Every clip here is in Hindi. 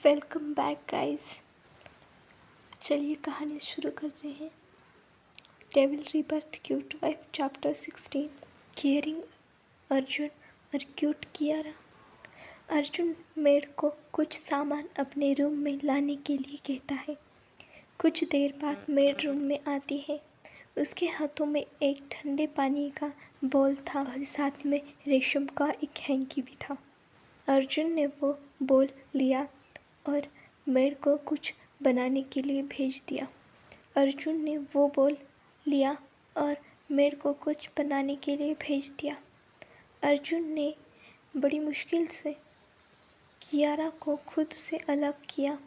Welcome back guys. चलिए कहानी शुरू करते हैं। Devil rebirth cute wife chapter 16 caring Arjun और क्यूट कियारा। अर्जुन मेड को कुछ सामान अपने रूम में लाने के लिए कहता है। कुछ देर बाद मेड रूम में आती है। उसके हाथों में एक ठंडे पानी का बोल था और साथ में रेशम का एक हैंकी भी था। अर्जुन ने वो बोल लिया और मेड को कुछ बनाने के लिए भेज दिया। अर्जुन ने वो बोल लिया और मेड को कुछ बनाने के लिए भेज दिया। अर्जुन ने बड़ी मुश्किल से कियारा को खुद से अलग किया।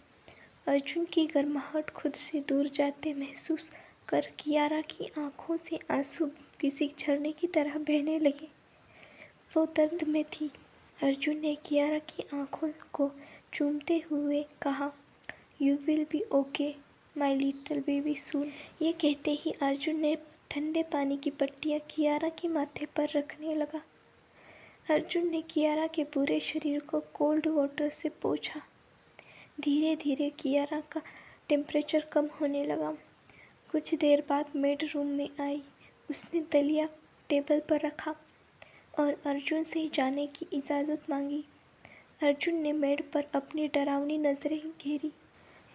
अर्जुन की गर्माहट खुद से दूर जाते महसूस कर कियारा की आंखों से आंसू किसी झरने की तरह बहने लगे। वो दर्द में थी। अर्जुन ने कियारा की आंखों को चूमते हुए कहा, "you will be okay my little baby soon." ये कहते ही अर्जुन ने ठंडे पानी की पट्टियाँ कियारा के माथे पर रखने लगा। अर्जुन ने कियारा के पूरे शरीर को कोल्ड वाटर से पोंछा। धीरे धीरे कियारा का टेम्परेचर कम होने लगा। कुछ देर बाद मेड रूम में आई। उसने दलिया टेबल पर रखा और अर्जुन से जाने की इजाज़त मांगी। अर्जुन ने मेड पर अपनी डरावनी नज़रें घेरी।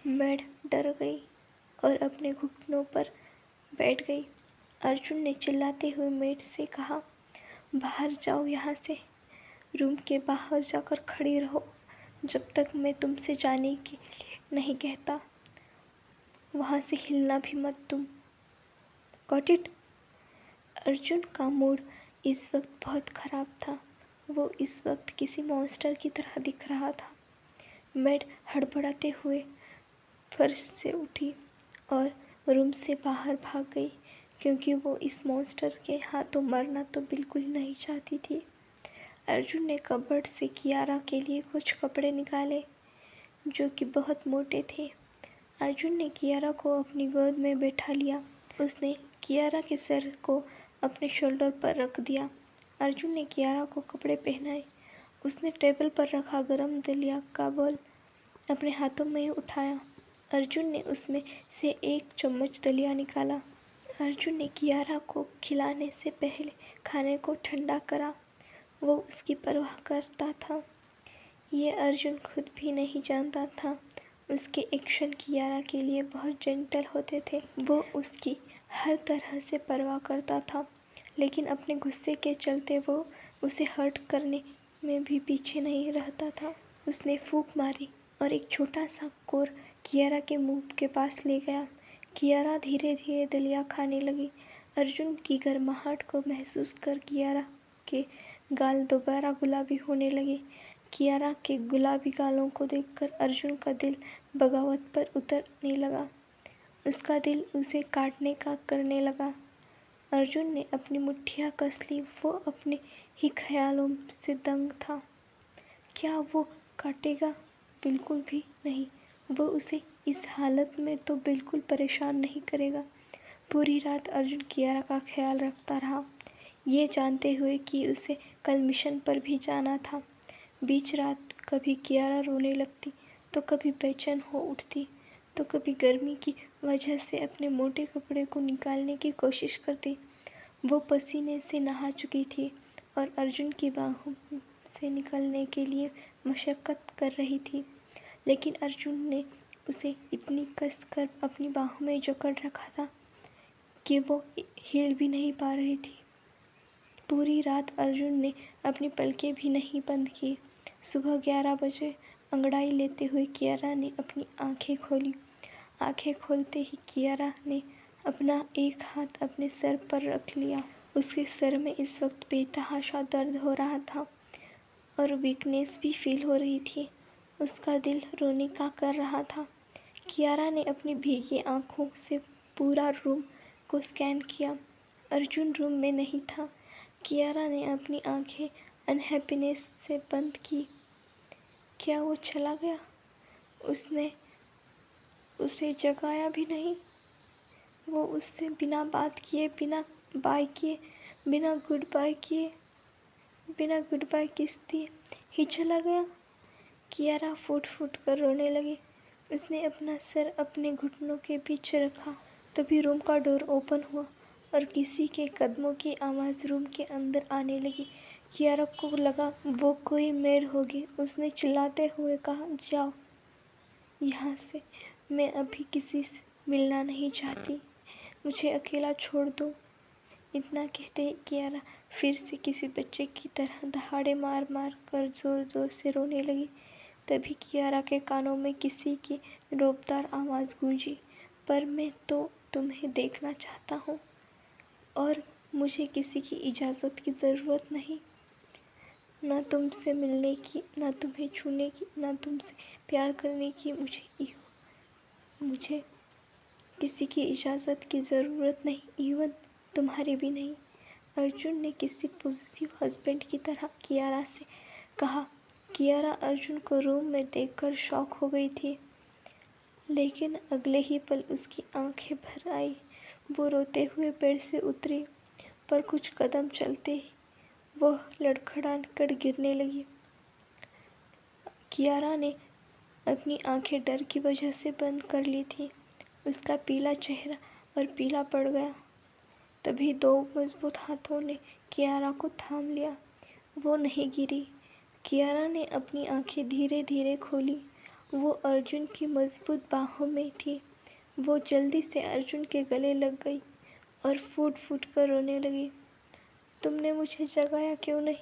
मेड डर गई और अपने घुटनों पर बैठ गई। अर्जुन ने चिल्लाते हुए मेड से कहा, "बाहर जाओ यहाँ से। रूम के बाहर जाकर खड़ी रहो जब तक मैं तुमसे जाने के लिए नहीं कहता। वहाँ से हिलना भी मत तुम। Got it?" अर्जुन का मूड इस वक्त बहुत ख़राब था। वो इस वक्त किसी मॉन्स्टर की तरह दिख रहा था। मेड हड़बड़ाते हुए फर्श से उठी और रूम से बाहर भाग गई क्योंकि वो इस मॉन्स्टर के हाथों मरना तो बिल्कुल नहीं चाहती थी। अर्जुन ने कबर्ड से कियारा के लिए कुछ कपड़े निकाले जो कि बहुत मोटे थे। अर्जुन ने कियारा को अपनी गोद में बैठा लिया। उसने कियारा के सर को अपने शोल्डर पर रख दिया। अर्जुन ने कियारा को कपड़े पहनाए। उसने टेबल पर रखा गरम दलिया का बोल अपने हाथों में उठाया। अर्जुन ने उसमें से एक चम्मच दलिया निकाला। अर्जुन ने कियारा को खिलाने से पहले खाने को ठंडा करा। वो उसकी परवाह करता था। ये अर्जुन खुद भी नहीं जानता था। उसके एक्शन कियारा के लिए बहुत जेंटल होते थे। वो उसकी हर तरह से परवाह करता था, लेकिन अपने गुस्से के चलते वो उसे हर्ट करने में भी पीछे नहीं रहता था। उसने फूंक मारी और एक छोटा सा कोर कियारा के मुंह के पास ले गया। कियारा धीरे धीरे दलिया खाने लगी। अर्जुन की गर्माहट को महसूस कर कियारा के गाल दोबारा गुलाबी होने लगे। कियारा के गुलाबी गालों को देखकर अर्जुन का दिल बगावत पर उतरने लगा। उसका दिल उसे काटने का करने लगा। अर्जुन ने अपनी मुट्ठियाँ कस ली। वो अपने ही ख्यालों से दंग था। क्या वो काटेगा? बिल्कुल भी नहीं। वो उसे इस हालत में तो बिल्कुल परेशान नहीं करेगा। पूरी रात अर्जुन कियारा का ख्याल रखता रहा, ये जानते हुए कि उसे कल मिशन पर भी जाना था। बीच रात कभी कियारा रोने लगती तो कभी बेचैन हो उठती तो कभी गर्मी की वजह से अपने मोटे कपड़े को निकालने की कोशिश करती। वो पसीने से नहा चुकी थी और अर्जुन की बाहों से निकलने के लिए मशक्क़त कर रही थी, लेकिन अर्जुन ने उसे इतनी कस कर अपनी बाहों में जकड़ रखा था कि वो हिल भी नहीं पा रही थी। पूरी रात अर्जुन ने अपनी पलकें भी नहीं बंद की। सुबह 11 बजे अंगड़ाई लेते हुए कियारा ने अपनी आंखें खोली। आंखें खोलते ही कियारा ने अपना एक हाथ अपने सर पर रख लिया। उसके सर में इस वक्त बेतहाशा दर्द हो रहा था और वीकनेस भी फील हो रही थी। उसका दिल रोने का कर रहा था। कियारा ने अपनी भीगी आंखों से पूरा रूम को स्कैन किया। अर्जुन रूम में नहीं था। कियारा ने अपनी आंखें अनहैप्पीनेस से बंद की। क्या वो चला गया? उसने उसे जगाया भी नहीं। वो उससे बिना बात किए, बिना बाय किए, बिना गुड बाय किए, बिना गुड बाय किस दिए ही चला गया। कियारा फूट फूट कर रोने लगी। उसने अपना सर अपने घुटनों के बीच रखा। तभी रूम का डोर ओपन हुआ और किसी के कदमों की आवाज़ रूम के अंदर आने लगी। कियारा को लगा वो कोई मेड होगी। उसने चिल्लाते हुए कहा, जाओ यहाँ से, मैं अभी किसी से मिलना नहीं चाहती, मुझे अकेला छोड़ दो। इतना कहते ही कियारा फिर से किसी बच्चे की तरह दहाड़े मार मार कर ज़ोर ज़ोर से रोने लगी। तभी कियारा के कानों में किसी की रोबदार आवाज़ गूंजी, पर मैं तो तुम्हें देखना चाहता हूँ और मुझे किसी की इजाज़त की ज़रूरत नहीं, ना तुमसे मिलने की, ना तुम्हें छूने की, ना तुमसे प्यार करने की। मुझे किसी की इजाज़त की ज़रूरत नहीं, इवन तुम्हारी भी नहीं। अर्जुन ने किसी पॉजिटिव हस्बैंड की तरह कियारा से कहा। कियारा अर्जुन को रूम में देखकर शॉक हो गई थी, लेकिन अगले ही पल उसकी आंखें भर आई। वो रोते हुए बेड से उतरी, पर कुछ कदम चलते ही वह लड़खड़ा कर गिरने लगी। कियारा ने अपनी आंखें डर की वजह से बंद कर ली थी। उसका पीला चेहरा और पीला पड़ गया। तभी दो मजबूत हाथों ने कियारा को थाम लिया। वो नहीं गिरी। कियारा ने अपनी आंखें धीरे धीरे खोली। वो अर्जुन की मजबूत बाहों में थी। वो जल्दी से अर्जुन के गले लग गई और फूट फूट कर रोने लगी। तुमने मुझे जगाया क्यों नहीं?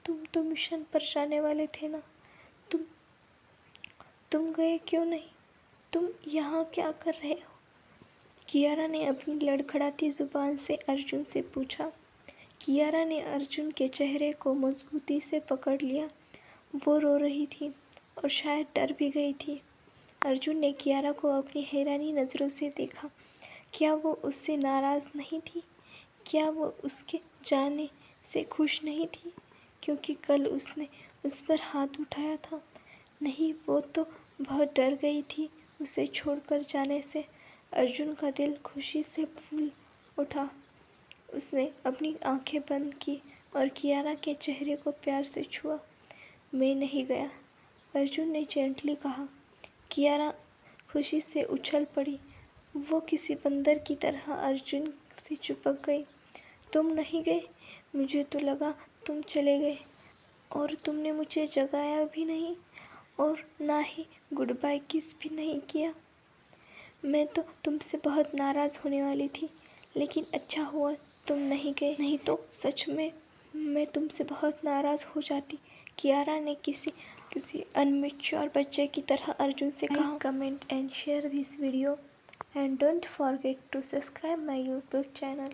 तुम तो मिशन पर जाने वाले थे ना। तुम गए क्यों नहीं? तुम यहाँ क्या कर रहे हो? कियारा ने अपनी लड़खड़ाती जुबान से अर्जुन से पूछा। कियारा ने अर्जुन के चेहरे को मजबूती से पकड़ लिया। वो रो रही थी और शायद डर भी गई थी। अर्जुन ने कियारा को अपनी हैरानी नज़रों से देखा। क्या वो उससे नाराज़ नहीं थी? क्या वो उसके जाने से खुश नहीं थी क्योंकि कल उसने उस पर हाथ उठाया था? नहीं, वो तो बहुत डर गई थी उसे छोड़कर जाने से। अर्जुन का दिल खुशी से फूल उठा। उसने अपनी आंखें बंद की और कियारा के चेहरे को प्यार से छुआ। मैं नहीं गया, अर्जुन ने जेंटली कहा। कियारा खुशी से उछल पड़ी। वो किसी बंदर की तरह अर्जुन से चिपक गई। तुम नहीं गए? मुझे तो लगा तुम चले गए और तुमने मुझे जगाया भी नहीं और ना ही गुड बाय किस भी नहीं किया। मैं तो तुमसे बहुत नाराज़ होने वाली थी, लेकिन अच्छा हुआ तुम नहीं गए, नहीं तो सच में मैं तुमसे बहुत नाराज़ हो जाती। कियारा ने किसी अनमेच्योर बच्चे की तरह अर्जुन से कहा। Comment and share this video and don't forget to subscribe my YouTube channel.